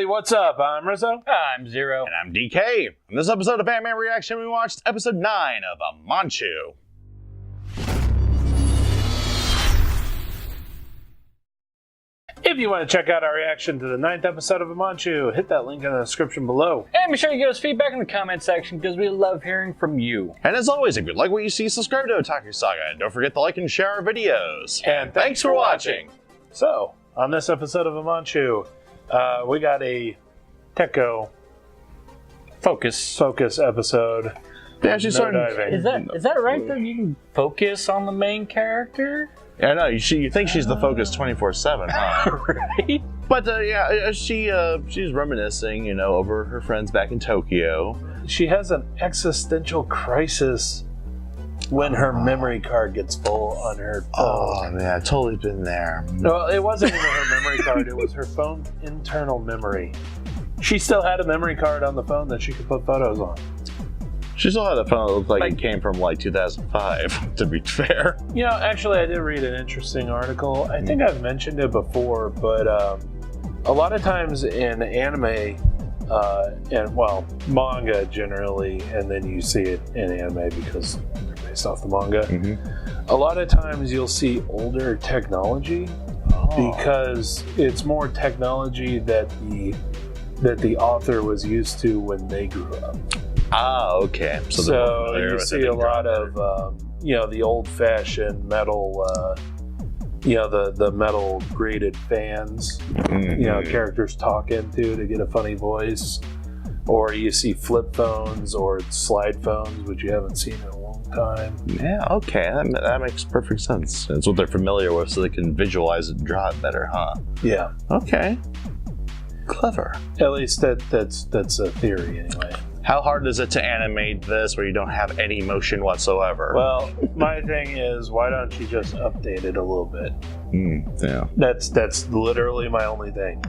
everybody, what's up? I'm Rizzo. I'm Zero. And I'm DK. In this episode of Anime Reaction, we watched episode 9 of Amanchu. If you want to check out our reaction to the 9th episode of Amanchu, hit that link in the description below. And be sure you give us feedback in the comment section because we love hearing from you. And as always, if you like what you see, subscribe to Otaku Saga. And don't forget to like and share our videos. And thanks for watching. So, on this episode of Amanchu, we got a Techo Focus episode. Yeah, she's No starting. diving. Is that right that you can focus on the main character? Yeah, no, you think she's the focus 24/7, huh? Right? But she's reminiscing, over her friends back in Tokyo. She has an existential crisis when her memory card gets full on her phone. Oh, yeah, totally been there. No, it wasn't even her memory card. It was her phone's internal memory. She still had a memory card on the phone that she could put photos on. She still had a phone that looked like it came from 2005, to be fair. Actually, I did read an interesting article. I think I've mentioned it before, but a lot of times in anime, manga generally, and then you see it in anime because they're based off the manga. Mm-hmm. A lot of times you'll see older technology because it's more technology that the author was used to when they grew up. Ah, okay. So you see a lot of, the old-fashioned metal, the metal grated fans, characters talk into get a funny voice. Or you see flip phones or slide phones, which you haven't seen in a long time. Yeah, okay. That makes perfect sense. It's what they're familiar with, so they can visualize it and draw it better, huh? Yeah. Okay. Clever. At least that's a theory, anyway. How hard is it to animate this where you don't have any motion whatsoever? Well, my thing is, why don't you just update it a little bit? Yeah. That's literally my only thing.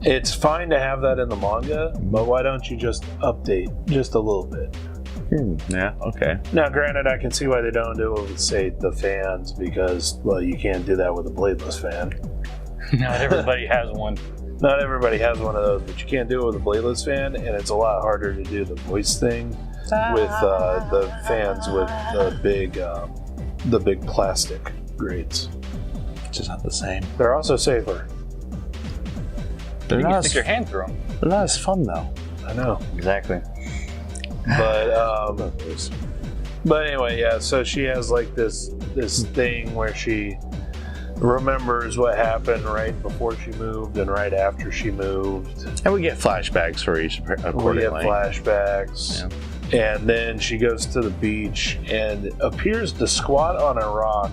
It's fine to have that in the manga, but why don't you just update just a little bit? Yeah, okay. Now, granted, I can see why they don't do it with, say, the fans, because, well, you can't do that with a bladeless fan. Not everybody has one. Not everybody has one of those, but you can't do it with a bladeless fan, and it's a lot harder to do the voice thing with the fans with the big plastic grates. It's just not the same. They're also safer. They're You not can as, stick your hand through them. they're not as fun, though. I know. Exactly. But anyway, yeah. So she has like this thing where she remembers what happened right before she moved and right after she moved. And we get flashbacks for each accordingly. We get flashbacks. Yeah. And then she goes to the beach and appears to squat on a rock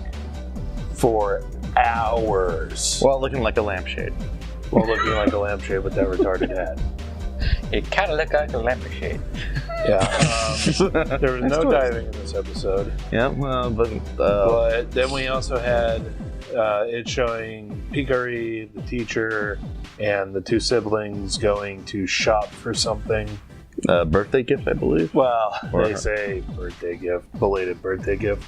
for hours. Well, looking like a lampshade. While looking like a lampshade with that retarded hat. It kind of looked like a lampshade. Yeah. There was no diving in this episode. Yeah, well, but then we also had it showing Picari, the teacher, and the two siblings going to shop for something. Birthday gift, I believe. Well, they say birthday gift, belated birthday gift.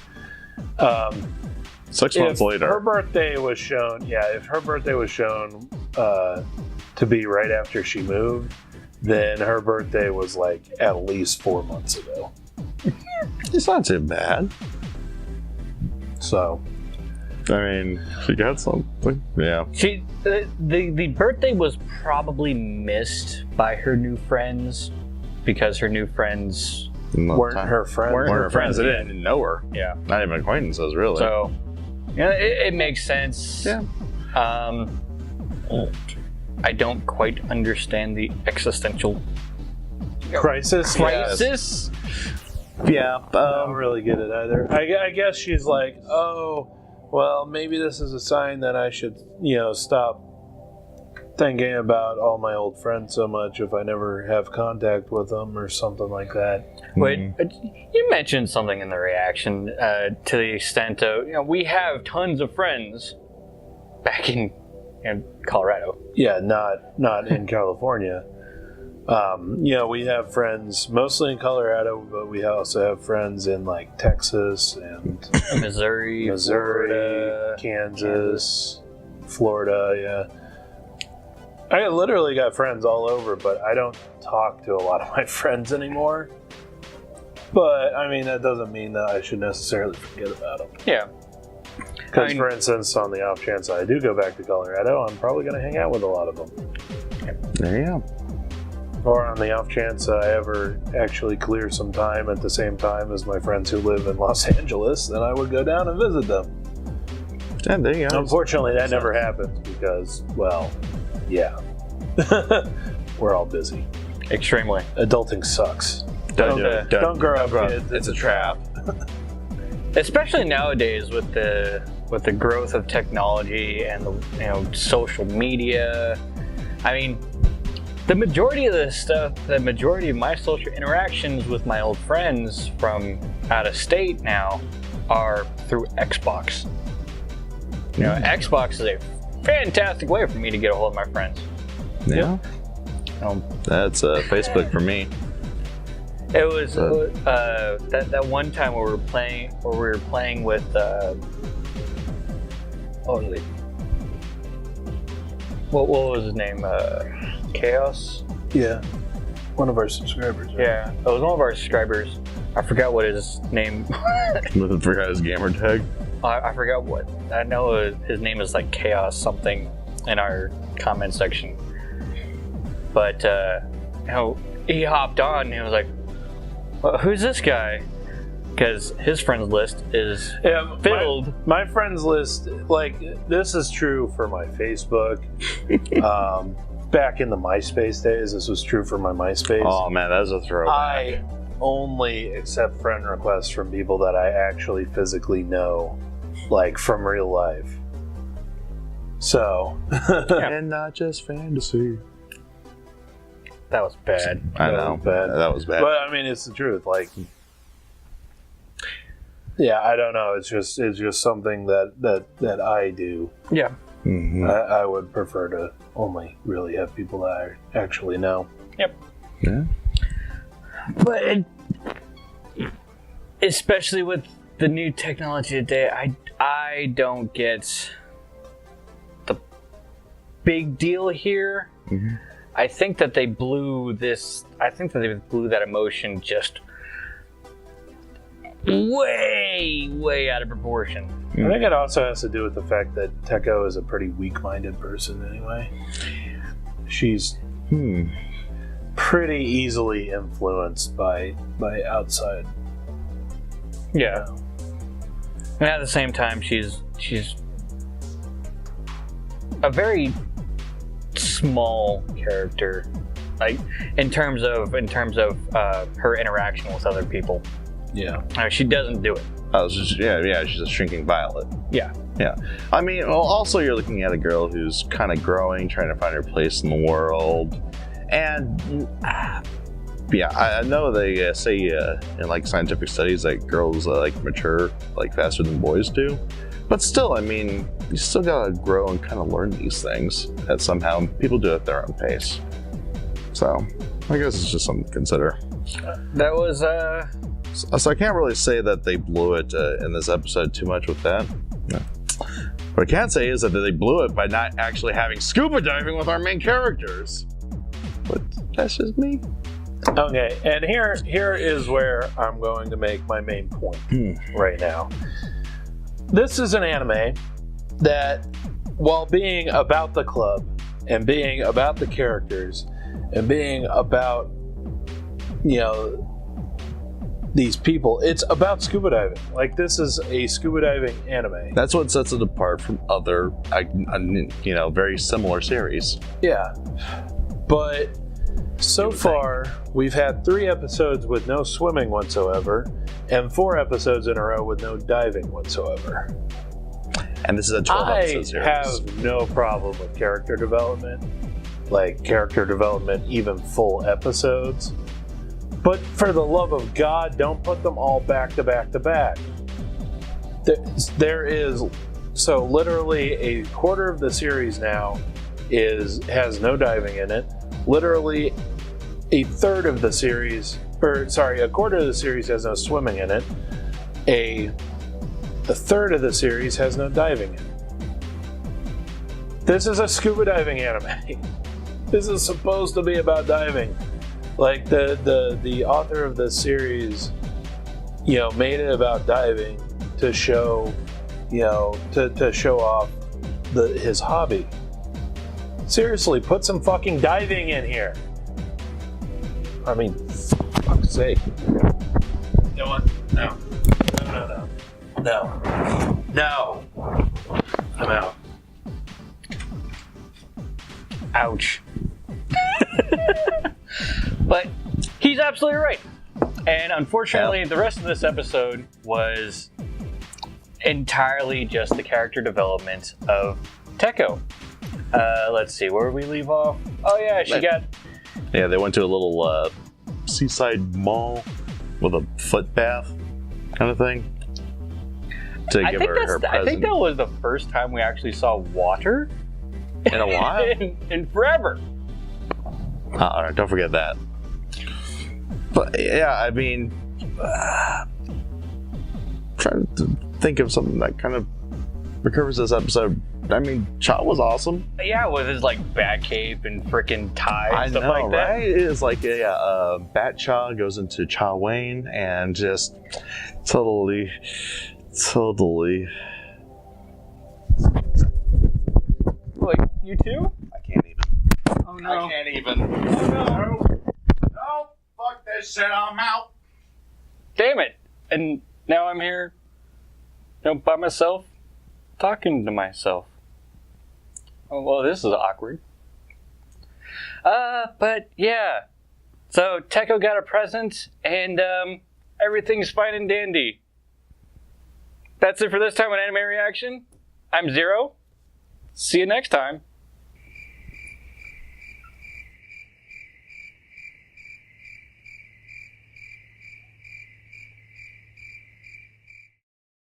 6 months later. Her birthday was shown, if her birthday was shown to be right after she moved, then her birthday was like at least 4 months ago. It's not too bad. So, I mean, she got something. Yeah. The birthday was probably missed by her new friends because her new friends weren't her friends. Weren't her friends. They didn't know her. Yeah. Not even acquaintances, really. So, it makes sense. Yeah. I don't quite understand the existential crisis. Yeah. I don't really get it either. I guess she's like, oh, well, maybe this is a sign that I should, stop thinking about all my old friends so much if I never have contact with them or something like that. But you mentioned something in the reaction to the extent of, we have tons of friends back in Colorado. Yeah, not in California. We have friends mostly in Colorado, but we also have friends in like Texas and Missouri, Florida, Kansas, Florida, yeah. I literally got friends all over, but I don't talk to a lot of my friends anymore. But, I mean, that doesn't mean that I should necessarily forget about them. Yeah. Because, for instance, on the off chance I do go back to Colorado, I'm probably going to hang out with a lot of them. There you go. Or on the off chance I ever actually clear some time at the same time as my friends who live in Los Angeles, then I would go down and visit them. And there you go. Unfortunately, that never happens because, well, yeah. We're all busy. Extremely. Adulting sucks. Don't grow up, kids. It's a trap. Especially nowadays with the growth of technology and the social media. I mean, the majority of this stuff, the majority of my social interactions with my old friends from out of state now are through Xbox. Xbox is a fantastic way for me to get a hold of my friends. Yeah. That's Facebook for me. It was that one time where we were playing with what was his name? Chaos? Yeah. One of our subscribers. Right? Yeah, it was one of our subscribers. I forgot what his name. I forgot his gamer tag. I forgot what. I know his name is like Chaos something in our comment section. But he hopped on and he was like, well, "Who's this guy?" Because his friends list is filled. My friends list, like, this is true for my Facebook. Back in the MySpace days, this was true for my MySpace. Oh man, that was a throwback. I only accept friend requests from people that I actually physically know, like from real life. So, and not just fantasy. That was bad. I know. That was bad. But I mean, it's the truth. Like, yeah, I don't know. It's just something that I do. Yeah. Mm-hmm. I would prefer to only really have people that I actually know. Yep. Yeah. But especially with the new technology today, I don't get the big deal here. Mm-hmm. I think that they blew that emotion just way out of proportion. I think it also has to do with the fact that Teko is a pretty weak-minded person anyway. She's pretty easily influenced by outside. Yeah. And at the same time, she's a very small character, like in terms of her interaction with other people. Yeah. She doesn't do it. Oh, she's a shrinking violet. Yeah. Yeah. I mean, well, also you're looking at a girl who's kind of growing, trying to find her place in the world. And, yeah, I know they say in, like, scientific studies that girls, mature, faster than boys do. But still, I mean, you still gotta grow and kind of learn these things. And somehow people do it at their own pace. So, I guess it's just something to consider. That was, So I can't really say that they blew it in this episode too much with that. No. What I can say is that they blew it by not actually having scuba diving with our main characters. But that's just me. Okay, and here is where I'm going to make my main point right now. This is an anime that, while being about the club and being about the characters and being about, these people, it's about scuba diving. Like, this is a scuba diving anime. That's what sets it apart from other, very similar series. Yeah. But so far, we've had 3 episodes with no swimming whatsoever, and 4 episodes in a row with no diving whatsoever. And this is a 12-episode series. I have no problem with character development, even full episodes. But for the love of God, don't put them all back to back to back. There is, so literally a quarter of the series now has no diving in it. Literally a quarter of the series has no swimming in it. A third of the series has no diving in it. This is a scuba diving anime. This is supposed to be about diving. Like the author of the series, made it about diving to show, to show off his hobby. Seriously, put some fucking diving in here. I mean, for fuck's sake. You know what? No. No. I'm out. Ouch. But he's absolutely right. And unfortunately, the rest of this episode was entirely just the character development of Teko. Let's see, where did we leave off? Oh yeah, Yeah, they went to a little seaside mall with a foot bath kind of thing to give her present. I think that was the first time we actually saw water in a while. in forever. Don't forget that. But yeah, I mean, trying to think of something that kind of recovers this episode. I mean, Cha was awesome. Yeah, with his like bat cape and freaking tie and stuff know, like that. Right? It is like a Bat Cha goes into Cha Wayne and just totally. Wait, you too? I can't even. Oh no. I can't even. Oh no. No, fuck this shit, I'm out. Damn it. And now I'm here, by myself, talking to myself. Oh, well, this is awkward. But yeah. So Teko got a present, and everything's fine and dandy. That's it for this time on Anime Reaction. I'm Zero. See you next time.